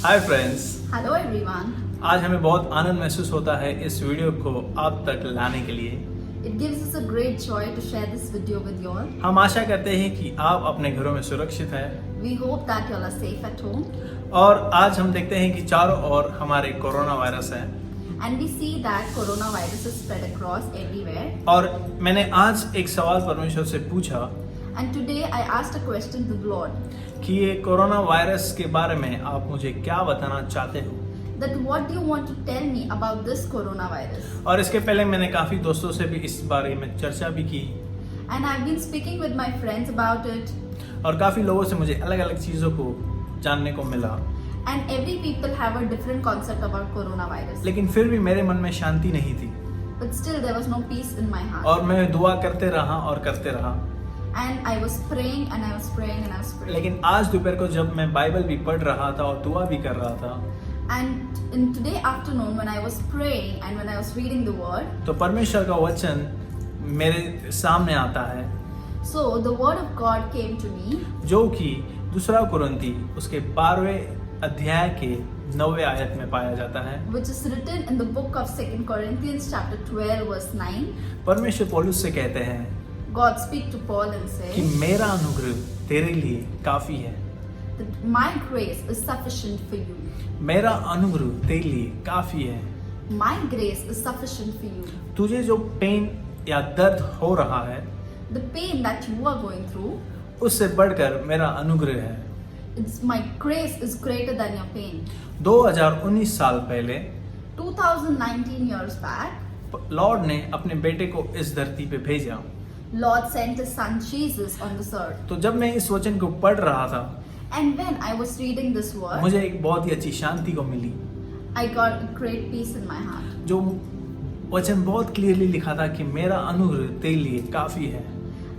Hi friends, Hello everyone. आज हमें बहुत आनंद महसूस होता है इस वीडियो को आप तक लाने के लिए। It gives us a great joy to share this video with you all. हम आशा करते हैं कि आप अपने घरों में सुरक्षित हैं We hope that you all are safe at home. और आज हम देखते हैं कि चारों ओर हमारे कोरोना वायरस है। And we see that coronavirus is spread across everywhere. और मैंने आज एक सवाल परमेश्वर से पूछा And today I asked a question to the Lord कि ये कोरोना वायरस के बारे में आप मुझे क्या बताना चाहते हो। that what do you want to tell me about this coronavirus? और इसके पहले मैंने काफ़ी दोस्तों से भी इस बारे में चर्चा भी की And I've been speaking with my friends about it. और काफ़ी लोगों से मुझे अलग अलग चीज़ों को जानने को मिला, And every people have a different concept about coronavirus. लेकिन फिर भी मेरे मन में शांति नहीं थी But still there was no peace in my heart. और मैं दुआ करते रहा और करते रहा। And I was praying and I was praying and I was praying. लेकिन आज दोपहर को जब मैं बाइबल भी पढ़ रहा था और दुआ भी कर रहा था, And in today afternoon when I was praying and when I was reading the word, तो परमेश्वर का वचन मेरे सामने आता है so the word of God came to me, जो कि दूसरा कुरिन्ती उसके 12वें अध्याय के 9वें आयत में पाया जाता है। which is written in the book of 2 Corinthians chapter 12 verse 9. परमेश्वर पौलुस से कहते हैं God speak to Paul and कि say मेरा अनुग्रह तेरे लिए काफी है, that my grace is sufficient for you. मेरा अनुग्रह तेरे लिए काफी है। My grace is sufficient for you. तुझे जो पेन या दर्द हो रहा है The pain that you are going through, उससे बढ़कर मेरा अनुग्रह है। my grace is greater than your pain. 2019 साल पहले 2019 years back, लॉर्ड ने अपने बेटे को इस धरती पे भेजा। Lord sent his son Jesus on this earth. तो जब मैं इस वचन को पढ़ रहा था, And when I was reading this word, मुझे एक बहुत ही अच्छी शांति को मिली। I got a great peace in my heart. जो वचन बहुत क्लियरली लिखा था कि मेरा अनुग्रह तेरे लिए काफी है।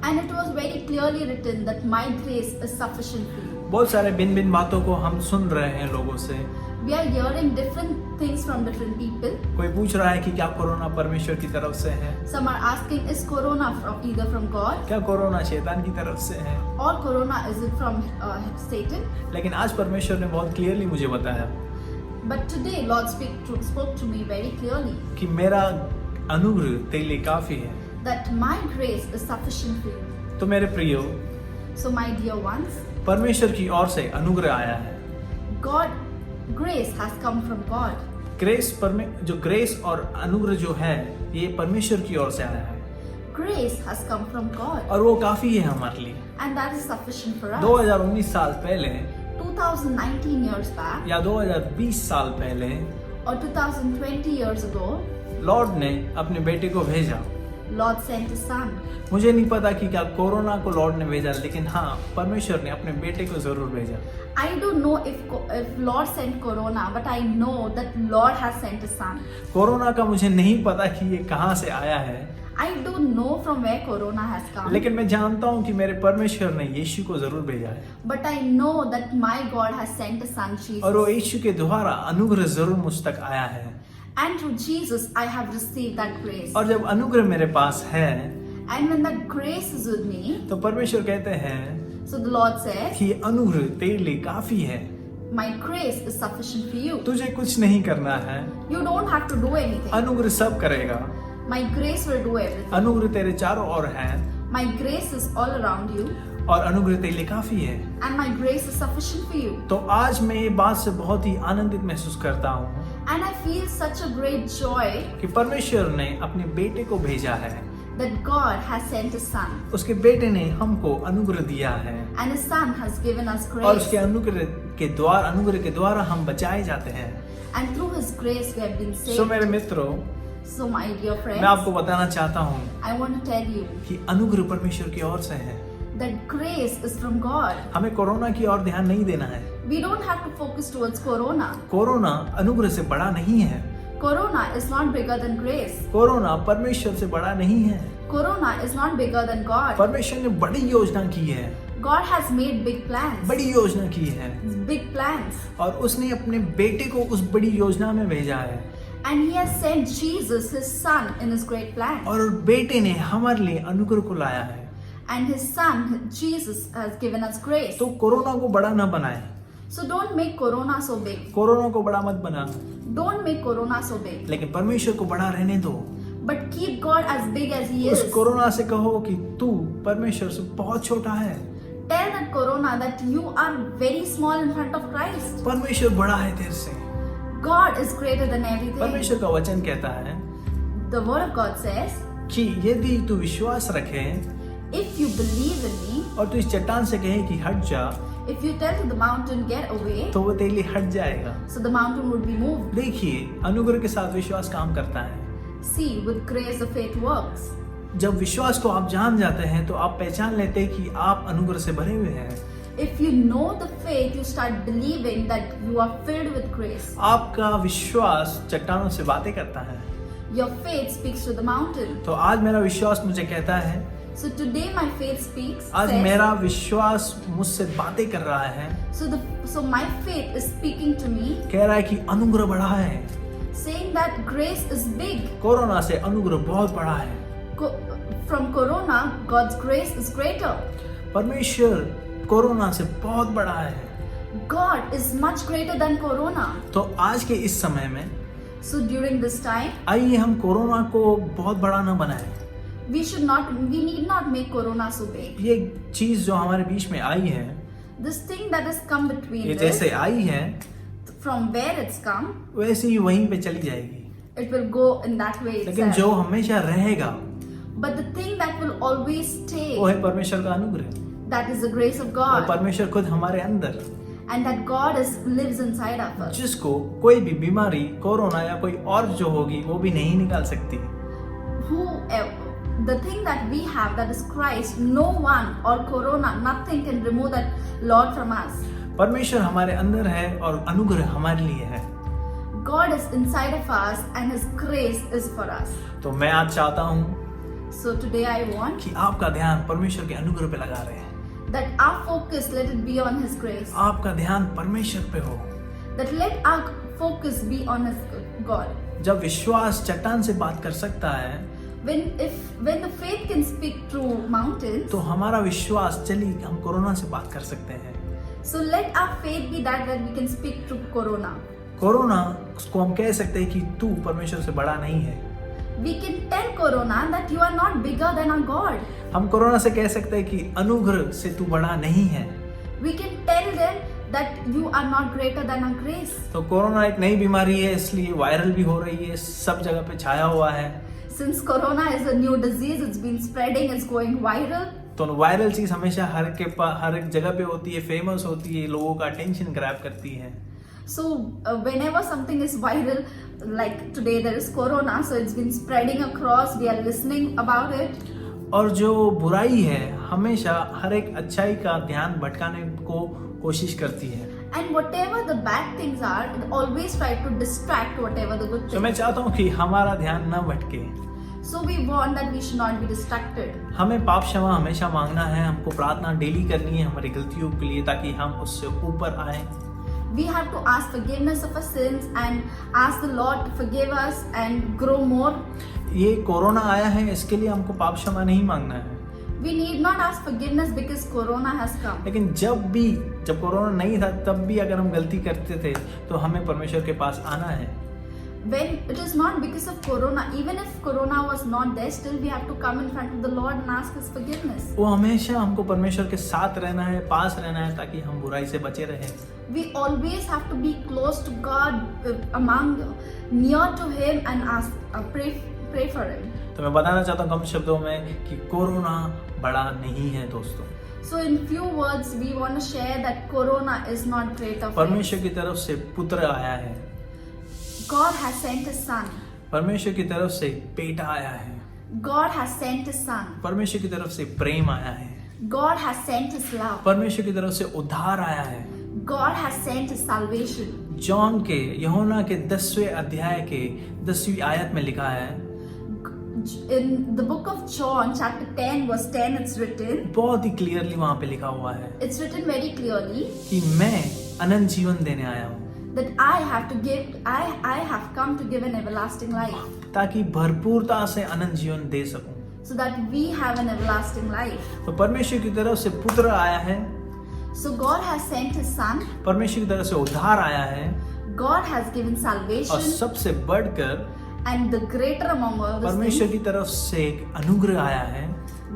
And it was very clearly written that my grace is sufficient for you. बहुत सारे भिन्न भिन्न बातों को हम सुन रहे हैं लोगों से। We are hearing different things from different people. कोई पूछ रहा है कि क्या कोरोना परमेश्वर की तरफ से है, Some are asking, is corona from either from God क्या कोरोना शैतान की तरफ से है। or corona is it from Satan? लेकिन आज परमेश्वर ने बहुत क्लियरली मुझे बताया But today Lord spoke to me very clearly कि मेरा अनुग्रह तेरे लिए काफी है। that my grace is sufficient for you. तो मेरे प्रियो, So my dear ones, परमेश्वर की ओर से अनुग्रह आया है। grace has come from God. जो ग्रेस और अनुग्रह जो है ये परमेश्वर की ओर से आया है Grace has come from God. और वो काफी है हमारे लिए। And that is sufficient for us. 2019 साल पहले 2019 years back या 2020 साल पहले or 2020 years ago, लॉर्ड ने अपने बेटे को भेजा। Lord sent his son. मुझे नहीं पता कि क्या कोरोना को लॉर्ड ने भेजा, लेकिन हाँ परमेश्वर ने अपने बेटे को जरूर भेजा। I don't know if Lord sent corona, but I know that Lord has sent his son. Corona का मुझे नहीं पता कि ये कहाँ से आया है, I don't know from where corona has come. लेकिन मैं जानता हूँ कि मेरे परमेश्वर ने यीशु को जरूर भेजा है But I know that my God has sent his son Jesus. और वो यीशु के द्वारा अनुग्रह जरूर मुझ तक आया है। And through Jesus, I have received that grace. और जब अनुग्रह मेरे पास है And when that grace is with me, तो परमेश्वर कहते हैं so the Lord says, कि ये अनुग्रह तेरे लिए काफी है, my grace is sufficient for you. तुझे कुछ नहीं करना है, You don't have to do anything. अनुग्रह सब करेगा। My grace will do everything. अनुग्रह तेरे चारों ओर है My grace is all around you. और अनुग्रह तेरे लिए काफी है। And my grace is sufficient for you. तो आज मैं ये बात से बहुत ही आनंदित महसूस करता हूँ And I feel such a great joy कि परमेश्वर ने अपने बेटे को भेजा है, that God has sent his son. उसके बेटे ने हमको अनुग्रह दिया है And his son has given us और grace. उसके अनुग्रह के द्वारा हम बचाए जाते हैं। And through his grace we have been saved. सो मेरे मित्रों, So my dear friends, मैं आपको बताना चाहता हूँ I want to tell you कि अनुग्रह परमेश्वर की ओर से है। that grace is from God. हमें कोरोना की ओर ध्यान नहीं देना है। We don't have to focus towards corona. Corona अनुग्रह से बड़ा नहीं है। Corona is not bigger than grace. Corona परमेश्वर से बड़ा नहीं है। Corona is not bigger than God. परमेश्वर ने बड़ी योजना की है, God has made big plans. बड़ी योजना की है Big plans. और उसने अपने बेटे को उस बड़ी योजना में भेजा है And he has sent Jesus, his son, in his great plan. और बेटे ने हमारे लिए अनुग्रह को लाया है। And his son, Jesus, has given us grace. तो कोरोना को बड़ा ना बनाए, So don't make Corona so big. Corona को बड़ा मत बना, Don't make Corona so big. लेकिन परमेश्वर को बड़ा रहने दो। But keep God as big as He उस is. कोरोना से कहो कि तू परमेश्वर से बहुत छोटा है। Tell that Corona that you are very small in front of Christ. परमेश्वर बड़ा है तेरे से। God is greater than everything. परमेश्वर का वचन कहता है The Word of God says, कि यदि तू विश्वास रखे if you believe in me, और तू इस चट्टान से कहे कि हट जा, if you tell to the mountain, get away, तो वो तेरे लिए हट जाएगा। so the mountain would be moved. देखिए, अनुग्रह के साथ विश्वास काम करता है। See, with grace the faith works. जब विश्वास को आप जान जाते हैं तो आप पहचान लेते हैं कि आप अनुग्रह से भरे हुए हैं। If you know the faith, you start believing that you are filled with grace. आपका विश्वास चट्टानों से बातें करता है। Your faith speaks to the mountain. तो आज मेरा विश्वास मुझे कहता है, So today my faith speaks. आज says, मेरा विश्वास मुझसे बातें कर रहा है, So my faith is speaking to me, कह रहा है कि अनुग्रह बड़ा है। saying that grace is big. Corona से अनुग्रह बहुत बड़ा है। From Corona, God's grace is greater. परमेश्वर कोरोना से बहुत बड़ा है। God is much greater than Corona. तो आज के इस समय में So during this time, आइए हम कोरोना को बहुत बड़ा न बनाएं। we need not make Corona so big. ये चीज जो हमारे बीच में आई है, This thing that has come ये between जैसे this, आई है from where it's come, वैसे ही वहीं पे चली जाएगी। it will go in that way लेकिन itself. जो हमेशा रहेगा But the thing that will always stay, वो है परमेश्वर का अनुग्रह। that is the grace of और God, परमेश्वर खुद हमारे अंदर, and that God lives inside of us. जिसको कोई भी बीमारी, कोरोना या कोई और जो होगी वो भी नहीं निकाल सकती। The thing that we have, that is Christ, no one or Corona, nothing can remove that Lord from us. परमेश्वर हमारे अंदर है और अनुग्रह हमारे लिए है। God is inside of us and His grace is for us. तो मैं आज चाहता हूँ So today I want कि आपका ध्यान परमेश्वर के अनुग्रह पे लगा रहे, that our focus, let it be on His grace. आपका ध्यान परमेश्वर पे हो। That let our focus be on His God. जब विश्वास चट्टान से बात कर सकता है, When the faith can speak through mountains, तो हमारा विश्वास, चलिए हम कोरोना से बात कर सकते हैं। so let our faith be that we can speak through Corona. Corona को हम कह सकते हैं कि तू परमेश्वर से बड़ा नहीं है। We can tell Corona that you are not bigger than our God. हम कोरोना से कह सकते हैं कि अनुग्रह से तू बड़ा नहीं है। We can tell them that you are not greater than our grace. तो कोरोना एक नई बीमारी है, इसलिए वायरल भी हो रही है, सब जगह पे छाया हुआ है। Since Corona is a new disease, it's been spreading, it's going viral. तो वायरल चीज हमेशा हर एक जगह पे होती है, फेमस होती है, लोगों का अटेंशन ग्रैब करती है। So whenever something is viral, like today there is Corona, so it's been spreading across, we are listening about it. और जो बुराई है हमेशा हर एक अच्छाई का ध्यान भटकाने को कोशिश करती है। And whatever the bad things are, it always try to distract whatever the good तो मैं things. चाहता हूँ कि हमारा ध्यान न भटके। So we want that we should not be distracted. हमें पाप क्षमा हमेशा मांगना है, हमको प्रार्थना डेली करनी है हमारी गलतियों के लिए, ताकि हम उससे ऊपर आए। We have to ask forgiveness of our sins and ask the Lord to forgive us and grow more. ये कोरोना आया है, इसके लिए हमको पाप क्षमा नहीं मांगना है। We need not ask forgiveness because Corona has come. लेकिन जब कोरोना नहीं था तब भी अगर हम गलती करते थे तो हमें परमेश्वर के पास आना है। When it is not because of Corona, even if Corona was not there, still we have to come in front of the Lord and ask His forgiveness. वो हमेशा हमको परमेश्वर के साथ रहना है, पास रहना है, ताकि हम बुराई से बचे रहें। We always have to be close to God, near to Him and pray for Him. तो मैं बताना चाहता हूँ कम शब्दों में कि कोरोना बड़ा नहीं है दोस्तों। So in few words, we want to share that Corona is not greater. परमेश्वर की तरफ से पुत्र आया है, God has sent His Son. परमेश्वर की तरफ से बेटा आया है, God has sent His Son. परमेश्वर की तरफ से प्रेम आया है, God has sent His love. परमेश्वर की तरफ से उद्धार आया है। God has sent His salvation. John के यूहन्ना के 10वें अध्याय के 10वीं आयत में लिखा है, In the book of John, chapter 10, verse 10, it's written. बहुत ही क्लियरली वहां पे लिखा हुआ है It's written very clearly कि मैं अनंत जीवन देने आया हूँ, that I have come to give an everlasting life, ताकि भरपूरता से अनंत जीवन दे सकूं। so that we have an everlasting life. तो परमेश्वर की तरफ से पुत्र आया है, So God has sent His Son. परमेश्वर की तरफ से उद्धार आया है, God has given और salvation, सबसे बढ़कर and the greater among all these परमेश्वर things, की तरफ से एक अनुग्रह आया है,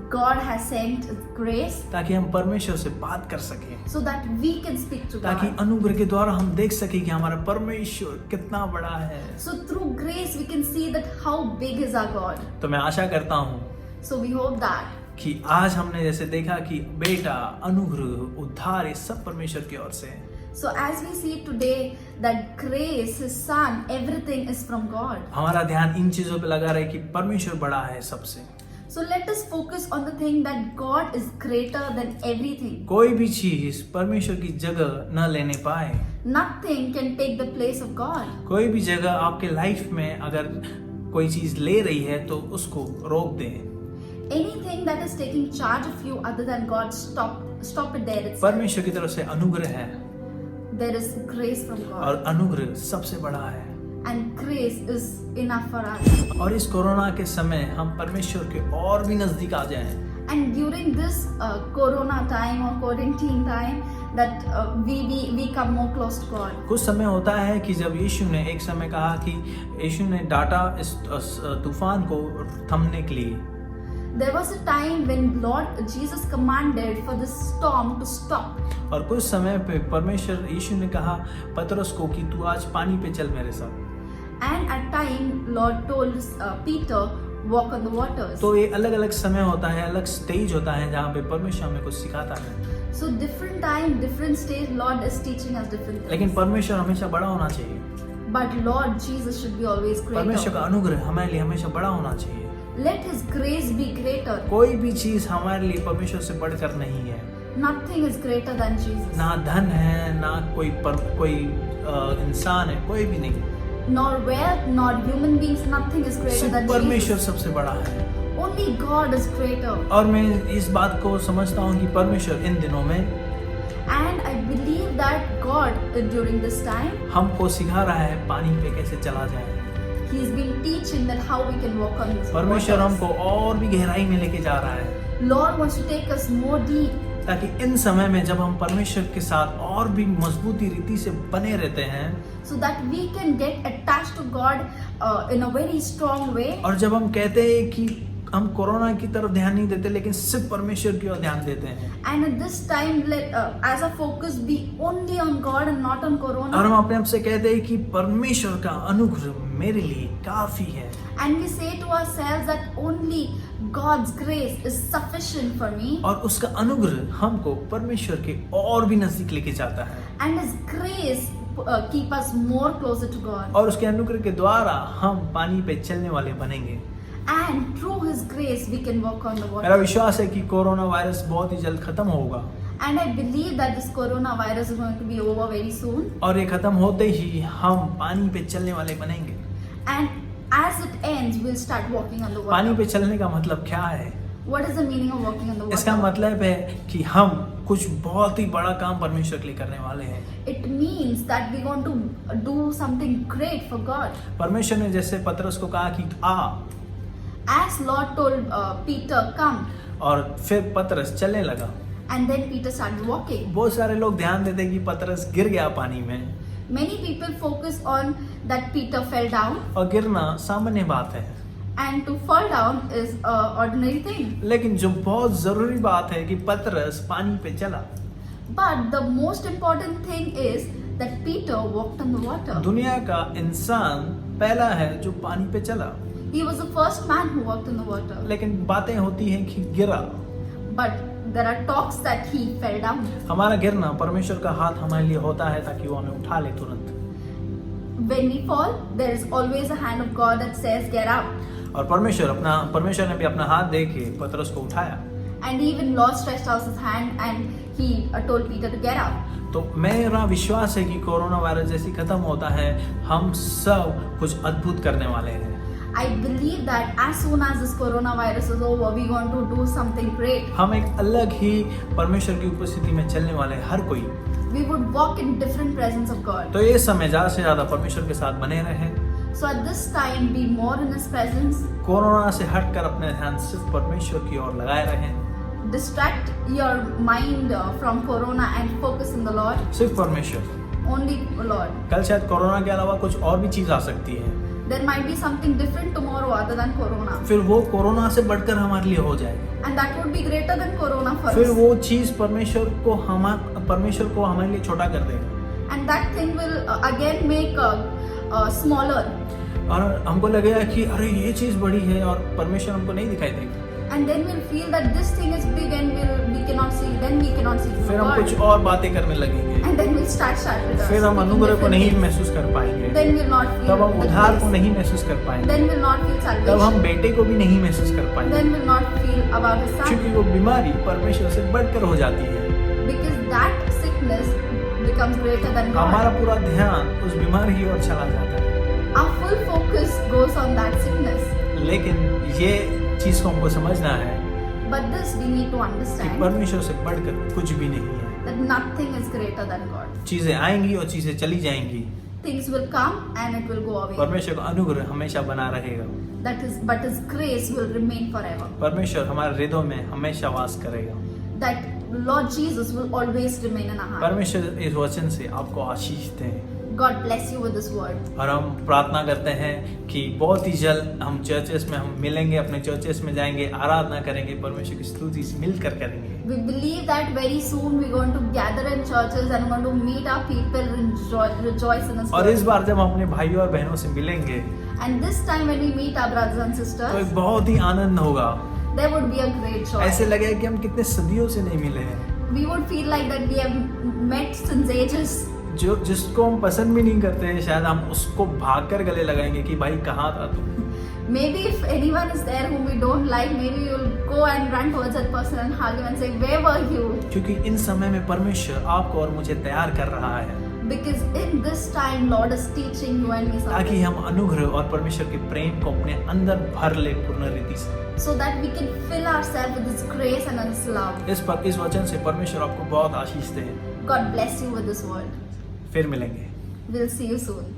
God has sent His grace ताकि हम परमेश्वर से बात कर सकें, so that we can speak to ताकि God. अनुग्रह के द्वारा हम देख सकें कि हमारा परमेश्वर कितना बड़ा है। So through grace we can see that how big is our God. तो मैं आशा करता हूँ So we hope that. कि आज हमने जैसे देखा कि बेटा, अनुग्रह, उद्धार, ये सब परमेश्वर की ओर से है। So as we see today that grace, His Son, everything is from God. हमारा ध्यान इन चीजों पे लगा रहे कि परमेश्वर बड़ा है सबसे। So let us focus on the thing that God is greater than everything. कोई भी चीज परमेश्वर की जगह न लेने पाए। Nothing can take the place of God. कोई भी जगह आपके लाइफ में अगर कोई चीज ले रही है तो उसको रोक दें। Anything that is taking charge of you other than God, stop it there. परमेश्वर की तरफ से अनुग्रह है, There is grace from God. और अनुग्रह सबसे बड़ा है। And grace is enough for us. और इस कोरोना के समय हम परमेश्वर के और भी नजदीक आ जाएं। And during this corona time or quarantine time, that we come more close to God. कुछ समय होता है कि जब यीशु ने एक समय कहा कि यीशु ने डांटा इस तूफान को थमने के लिए। There was a time when Lord Jesus commanded for the storm to stop. और कुछ समय पे परमेश्वर यीशु ने कहा पतरस को कि तू आज पानी पे चल मेरे साथ। And at time Lord told Peter walk on the waters. तो ये अलग अलग समय होता है, अलग स्टेज होता है जहाँ पे परमेश्वर हमें कुछ सिखाता है। So different time, different stage, Lord is teaching us different things. लेकिन परमेश्वर हमेशा बड़ा होना चाहिए। But Lord Jesus should be always परमेश्वर का greater. अनुग्रह हमारे लिए हमेशा बड़ा होना चाहिए। Let His grace be greater. कोई भी चीज हमारे लिए परमेश्वर से बढ़कर नहीं है। Nothing is greater than Jesus. ना धन है, ना कोई इंसान है, कोई भी नहीं। Nor wealth, nor human beings, nothing is greater सिर्फ than परमेश्वर Jesus. सबसे बड़ा है। Only God is greater. और मैं इस बात को समझता हूँ कि परमेश्वर इन दिनों में And I believe that God during this time, हमको सिखा रहा है पानी पे कैसे चला जाए। He's been teaching that how we can walk on this परमेश्वर waters. हमको और भी गहराई में लेके जा रहा है, Lord wants to take us more deep. ताकि इन समय में जब हम परमेश्वर के साथ और भी मजबूती रीति से बने रहते हैं, So that we can get attached to God in a very strong way. और जब हम कहते हैं कि हम कोरोना की तरफ ध्यान नहीं देते लेकिन सिर्फ परमेश्वर की ओर ध्यान देते हैं, And at this time, let as a focus be only on God and not on और हम Corona. अपने आप से कहते हैं कि परमेश्वर का अनुग्रह मेरे लिए काफी है, And we say to ourselves that only God's grace is sufficient for me. और उसका अनुग्रह हमको परमेश्वर के और भी नजदीक लेके जाता है, And His grace keep us more closer to God. और उसके अनुग्रह के द्वारा हम पानी पे चलने वाले बनेंगे। And through His grace we can walk on the मेरा water. विश्वास है कि कोरोना वायरस बहुत ही जल्द खत्म होगा, And I believe that this coronavirus is going to be over very soon. और ये खत्म होते ही हम पानी पे चलने वाले बनेंगे। And as it ends, we'll start walking on the पानी water. पे चलने का मतलब क्या है? What is the meaning of walking on the इसका water? मतलब है कि हम कुछ बहुत ही बड़ा काम परमेश्वर के लिए करने वाले हैं। It means that we want to do something great for God. परमेश्वर ने जैसे पतरस को कहा कि आ, As Lord told Peter, come, और फिर पतरस चलने लगा। and then Peter started walking. बहुत सारे लोग ध्यान देते हैं कि पतरस गिर गया पानी में, Many people focus on that Peter fell down, और गिरना सामान्य बात है, and to fall down is a ordinary thing. लेकिन जो बहुत जरूरी बात है कि पतरस पानी पे चला। But the most important thing is that Peter walked on the water. दुनिया का इंसान पहला है जो पानी पे चला, He was the first man who walked on the water. लेकिन बातें होती हैं कि गिरा। But there are talks that he fell down. हमारा गिरना परमेश्वर का हाथ हमारे लिए होता है ताकि वो हमें उठा ले तुरंत, When we fall, there is always a hand of God that says, get up. और परमेश्वर ने भी अपना हाथ दे के पतरस को उठाया। And even Lord stretched out his hand and he told Peter to get up. तो मेरा विश्वास है कि कोरोना वायरस जैसी खत्म होता है, हम सब कुछ अद्भुत करने वाले हैं। I believe that as soon as this coronavirus is over, we're going to do something great. हम एक अलग ही परमेश्वर की उपस्थिति में चलने वाले हैं, हर कोई। We would walk in different presence of God. तो ये समय ज्यादा से ज्यादा परमेश्वर के साथ बने रहें, So at this time, be more in His presence. Corona से हटकर अपने ध्यान सिर्फ परमेश्वर की ओर लगाए रहें, distract your mind from corona and focus in the Lord, सिर्फ परमेश्वर। only Lord. कल शायद कोरोना के अलावा कुछ और भी चीज आ सकती है, There might be something different tomorrow other than corona, फिर वो कोरोना से बढ़कर हमारे लिए हो जाएगा। and that would be greater than corona for फिर us. वो चीज परमेश्वर को हमारे लिए छोटा कर देगा, And that thing will again make smaller. और हमको लगेगा कि अरे ये चीज बड़ी है, और परमेश्वर हमको नहीं दिखाई देगा। And then we'll feel that this thing is big and we cannot see. Then we cannot see फिर the हम कुछ word. और बातें करने लगेंगे, And then we'll start with us. फिर हम speaking अनुग्रह को different नहीं things. महसूस कर पाएंगे, Then we'll not feel तब हम the उद्धार को grace. नहीं महसूस कर पाएंगे, Then we'll not feel तब हम salvation. बेटे को भी नहीं महसूस कर पाएंगे, Then we'll not feel about his son. क्योंकि वो बीमारी परमेश्वर से बढ़कर हो जाती है। Because that sickness becomes greater than हमारा God. पूरा ध्यान उस बीमारी की ओर चला जाता है। Our full focus goes on that sickness. लेकिन ये चीज को हमको समझना है But this we need to कि understand परमेश्वर से बढ़कर कुछ भी नहीं है। that nothing is greater than God. चीजें आएंगी और चीजें चली जाएंगी, Things will come and it will go away. परमेश्वर का अनुग्रह हमेशा बना रहेगा। But His grace will remain forever. परमेश्वर हमारे हृदय में हमेशा वास करेगा। That Lord Jesus will always remain in our heart. परमेश्वर इस वचन से आपको आशीष दें, God bless you with this word. और हम प्रार्थना करते हैं कि बहुत ही जल्द हम चर्चेस में हम मिलेंगे, अपने चर्चेस में जाएंगे, आराधना करेंगे, परमेश्वर की स्तुति मिलकर करेंगे। We believe that very soon we're going to gather in churches and going to meet our people and rejoice in His और इस word. बार जब हम अपने भाइयों और बहनों से मिलेंगे And this time when we meet our brothers and तो sisters, एक बहुत ही आनंद होगा। there would be a great joy. ऐसे लगेगा कि हम कितने सदियों से नहीं मिले हैं। We would feel like that we have met since ages. जिसको हम पसंद भी नहीं करते हैं, शायद हम उसको भागकर गले लगाएंगे कि भाई कहाँ था तू। Maybe if anyone is there whom we don't like, maybe you'll go and run towards that person and hug him and say, "Where were you?" क्योंकि इन समय में परमेश्वर आपको और मुझे तैयार कर रहा है, Because in this time, Lord is teaching you and me ताकि something, हम अनुग्रह और परमेश्वर के प्रेम को अपने अंदर भर ले पूर्ण रीति से। so that we can fill ourselves with His grace and His love. इस वचन से परमेश्वर आपको बहुत आशीष दे। God bless you with this word. फिर मिलेंगे। We'll see you soon.